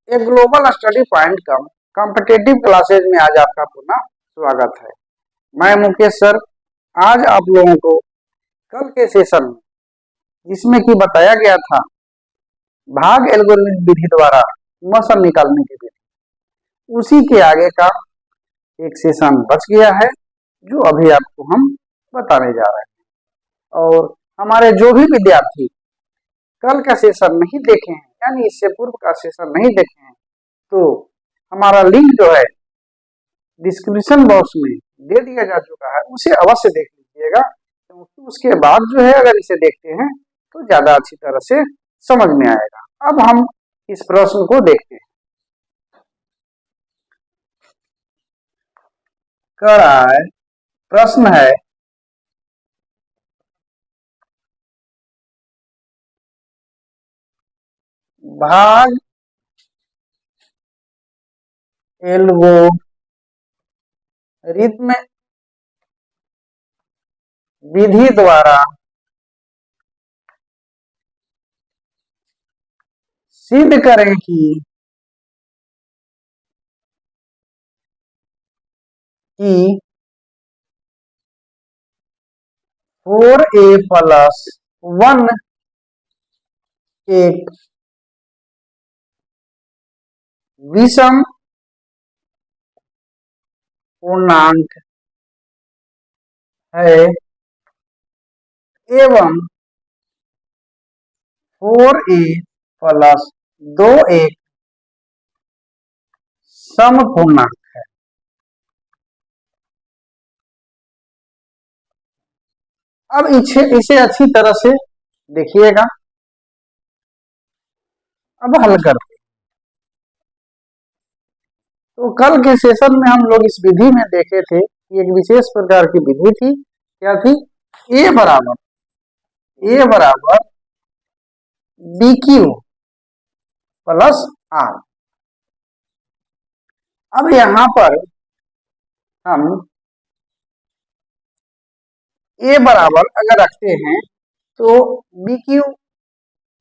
एक global study point कम competitive classes में आज आपका पुनः स्वागत है। मैं मुकेश सर आज आप लोगों को कल के सेशन में जिसमें कि बताया गया था भाग एल्गोरिथम विधि द्वारा मौसम निकालने की विधि, उसी के आगे का एक सेशन बच गया है जो अभी आपको हम बताने जा रहे हैं। और हमारे जो भी विद्यार्थी कल का सेशन नहीं देखे हैं यानी इससे पूर्व का सेशन नहीं देखे हैं तो हमारा लिंक जो है डिस्क्रिप्शन बॉक्स में दे दिया जा चुका है, उसे अवश्य देख लीजिएगा क्योंकि उसके बाद जो है अगर इसे देखते हैं तो ज्यादा अच्छी तरह से समझ में आएगा। अब हम इस प्रश्न को देखते हैं। कड़ा प्रश्न है, भाग एल्गोरिथम विधि द्वारा सिद्ध करें कि 4a प्लस 1 एक विषम पूर्णांक है एवं 4a प्लस 2 एक समपूर्णांक है। अब इसे अच्छी तरह से देखिएगा। अब हल करते हैं। तो कल के सेशन में हम लोग इस विधि में देखे थे कि एक विशेष प्रकार की विधि थी, क्या थी? a बराबर BQ प्लस R। अब यहां पर हम a बराबर अगर रखते हैं तो BQ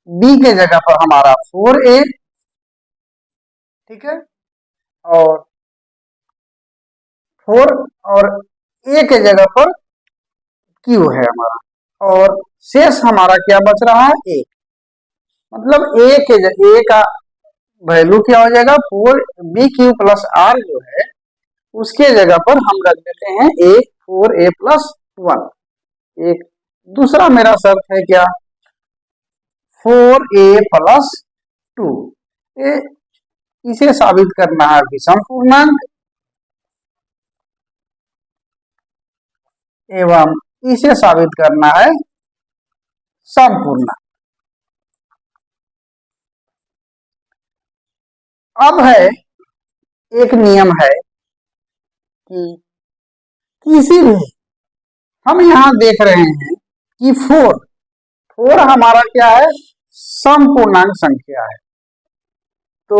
B के जगह पर हमारा 4a, ठीक है, और 4 और a के जगह पर Q है हमारा, और शेष हमारा क्या बच रहा है? a। मतलब a का वैल्यू क्या हो जाएगा? 4BQ प्लस R जो है उसके जगह पर हम रख देते हैं a 4a प्लस 1। एक दूसरा मेरा शर्त है क्या? 4a plus 2। इसे साबित करना है विषम पूर्णांक एवं इसे साबित करना है समपूर्णांक। अब है एक नियम है कि किसी भी, हम यहां देख रहे हैं कि 4 हमारा क्या है? समपूर्णांक संख्या है। तो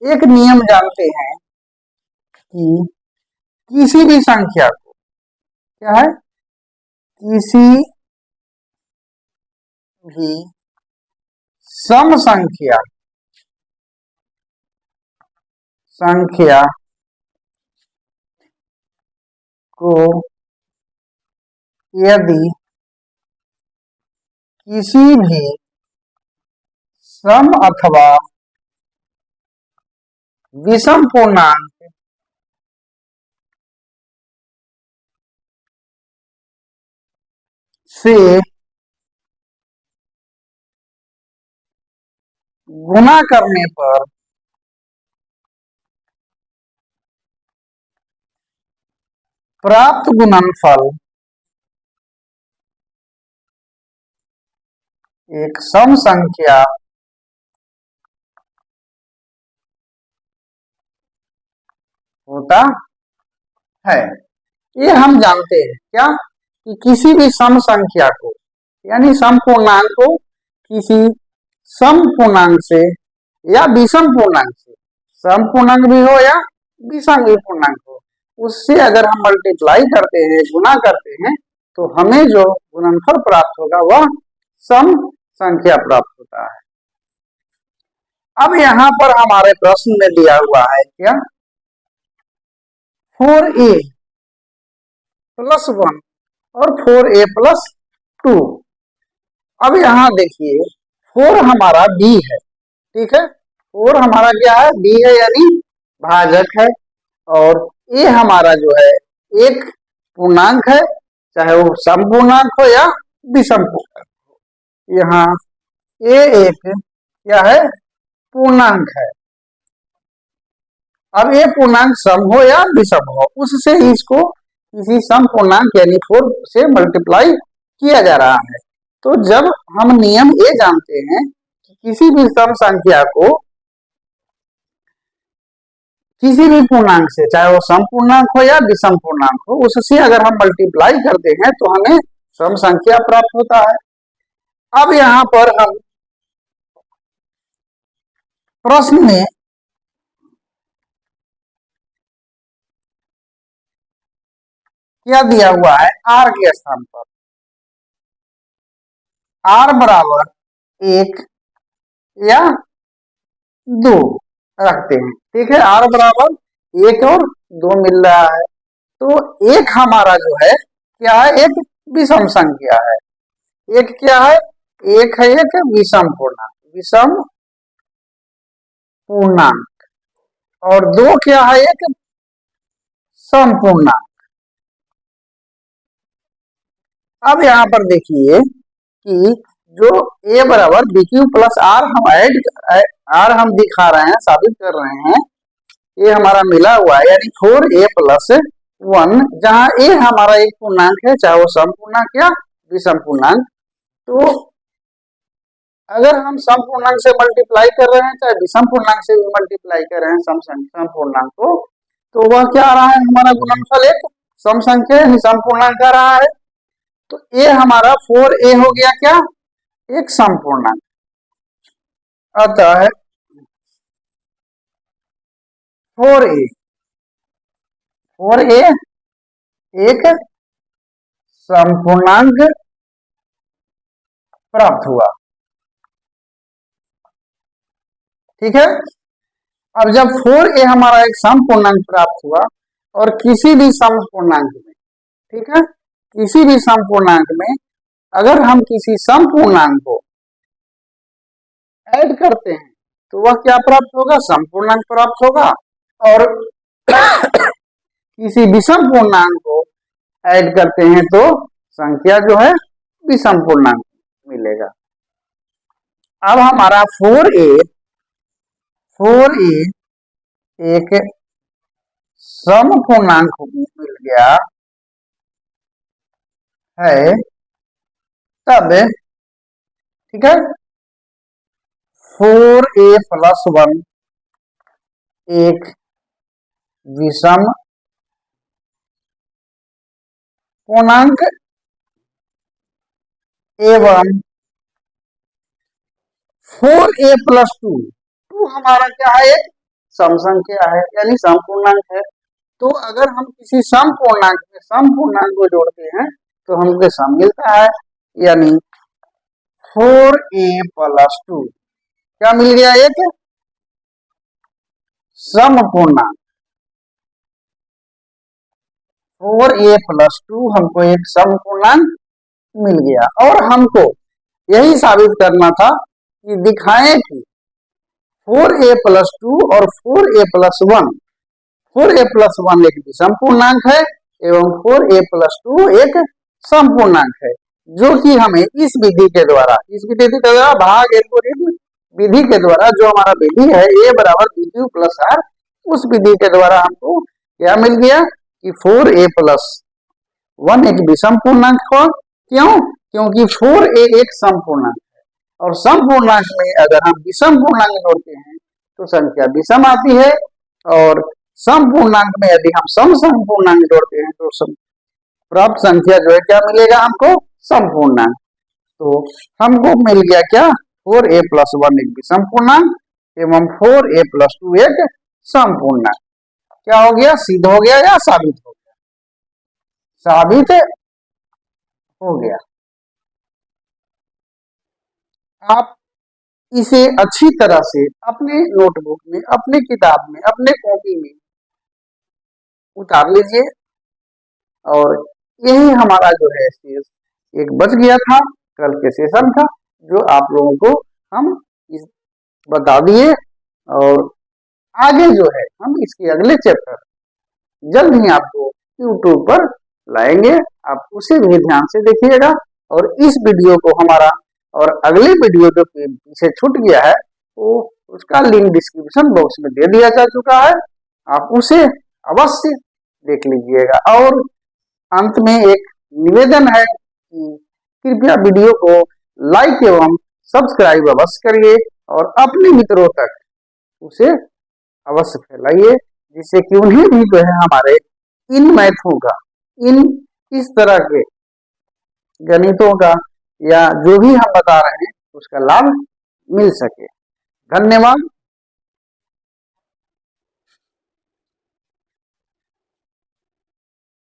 एक नियम जानते हैं कि किसी भी संख्या को क्या है? किसी भी सम संख्या को यदि किसी भी सम अथवा विषम पूर्णांक से गुणा करने पर प्राप्त गुणनफल एक सम संख्या होता है। ये हम जानते हैं क्या कि किसी भी सम संख्या को यानी सम पूर्णांक को किसी सम पूर्णांक से या विषम पूर्णांक से, सम पूर्णांक भी हो या विषम भी पूर्णांक हो, उससे अगर हम मल्टीप्लाई करते हैं, गुणा करते हैं, तो हमें जो गुणनफल प्राप्त होगा वह सम संख्या प्राप्त होता है। अब यहाँ पर हमारे प्रश्न में दिया हुआ है क्या 4a प्लस 1 और 4a प्लस 2। अब यहाँ देखिए 4 हमारा b है, ठीक है, 4 हमारा क्या है b है यानी भाजक है, और a हमारा जो है एक पूर्णांक है, चाहे वो सम पूर्णांक हो या विषम पूर्णांक हो। यहाँ a एक क्या है पूर्णांक है। अब ये पूर्णांक सम हो या विषम हो, उससे इसको किसी सम पूर्णांक यानी 4 से मल्टीप्लाई किया जा रहा है। तो जब हम नियम ये जानते हैं कि किसी भी सम संख्या को किसी भी पूर्णांक से, चाहे वो सम पूर्णांक हो या विषम पूर्णांक हो, उससे अगर हम मल्टीप्लाई करते हैं तो हमें सम संख्या प्राप्त होता है। अब यहाँ पर हम प्रश्न में क्या दिया हुआ है r के स्थान पर r बराबर 1 या 2 रखते हैं, ठीक है, r बराबर 1 और 2 मिल रहा है। तो एक हमारा जो है क्या है एक विषम संख्या है, एक क्या है एक है एक विषम पूर्णांक, विषम पूर्णांक, और 2 क्या है एक सम पूर्णांक। अब यहाँ पर देखिए कि जो a बराबर बी क्यू प्लस आर हम आर हम दिखा रहे हैं, साबित कर रहे हैं, ये हमारा मिला हुआ है यानी 4a प्लस 1, जहाँ a हमारा एक पूर्णांक है, चाहे वो सम पूर्णांक या विषम पूर्णांक। तो अगर हम सम पूर्णांक से मल्टीप्लाई कर रहे हैं, चाहे विषम पूर्णांक से भी मल्टीप्लाई कर रहे हैं सम पूर्णांक को, तो वह क्या आ रहा है हमारा गुणनफल एक सम संख्या यानी सम पूर्णांक आ रहा है। तो a हमारा 4a हो गया क्या एक सम पूर्णांक, अतः 4a एक सम पूर्णांक प्राप्त हुआ, ठीक है। अब जब 4a हमारा एक सम पूर्णांक प्राप्त हुआ और किसी भी सम पूर्णांक में, ठीक है, किसी भी सम पूर्णांक में अगर हम किसी सम पूर्णांक को ऐड करते हैं तो वह क्या प्राप्त होगा सम पूर्णांक प्राप्त होगा, और किसी विषम पूर्णांक को ऐड करते हैं तो संख्या जो है विषम पूर्णांक मिलेगा। अब हमारा 4a एक सम पूर्णांक मिल गया है, तब ठीक है 4a प्लस 1 एक विषम पूर्णांक एवं 4a प्लस 2 हमारा क्या है एक सम संख्या है यानी सम पूर्णांक है। तो अगर हम किसी सम पूर्णांक में सम पूर्णांक को जोड़ते हैं तो हमको सम मिलता है, यानी 4a प्लस 2 क्या मिल गया एक सम पूर्णांक, 4a प्लस 2 हमको एक सम पूर्णांक मिल गया। और हमको यही साबित करना था कि दिखाएं कि 4a प्लस 2 और 4a प्लस 1, 4a प्लस 1 एक विषम पूर्णांक है एवं 4a प्लस 2 एक सम पूर्णांक है, जो कि हमें इस विधि के द्वारा, इस विधि के द्वारा भाग एल्गोरिथम विधि के द्वारा, जो हमारा विधि है a बराबर बी क्यू प्लस आर, उस विधि के द्वारा हमको क्या मिल गया कि 4a प्लस 1 एक विषम पूर्णांक हो। क्यों? क्योंकि 4a एक सम पूर्णांक है, और सम पूर्णांक में अगर हम विषम पूर्णांक जोड़ते हैं तो संख्या विषम आती है, और सम पूर्णांक में यदि हम सम पूर्णांक जोड़ते हैं तो प्राप्त संख्या जो है क्या मिलेगा हमको सम पूर्णांक। तो हमको मिल गया क्या 4a प्लस 1 एक विषम पूर्णांक एवं 4a प्लस 2 एक सम पूर्णांक। क्या हो गया सिद्ध हो गया या साबित हो गया? साबित हो गया। आप इसे अच्छी तरह से अपने नोटबुक में, अपने किताब में, अपने कॉपी में उतार लीजिए। और यही हमारा जो है शेष एक बच गया था कल के सेशन का, जो आप लोगों को हम इस बता दिए। और आगे जो है हम इसके अगले चैप्टर जल्द ही आपको YouTube पर लाएंगे, आप उसे भी ध्यान से देखिएगा। और इस वीडियो को हमारा और अगले वीडियो जो पीछे छूट गया है वो उसका लिंक डिस्क्रिप्शन बॉक्स में दे दिया जा चुका है, आप उसे अवश्य देख लीजिएगा। और अंत में एक निवेदन है कि कृपया वीडियो को लाइक एवं सब्सक्राइब अवश्य करिए और अपने मित्रों तक उसे अवश्य फैलाइए, जिससे कि उन्हें भी जो है हमारे इन मैथों का, इन इस तरह के गणितों का या जो भी हम बता रहे हैं उसका लाभ मिल सके। धन्यवाद।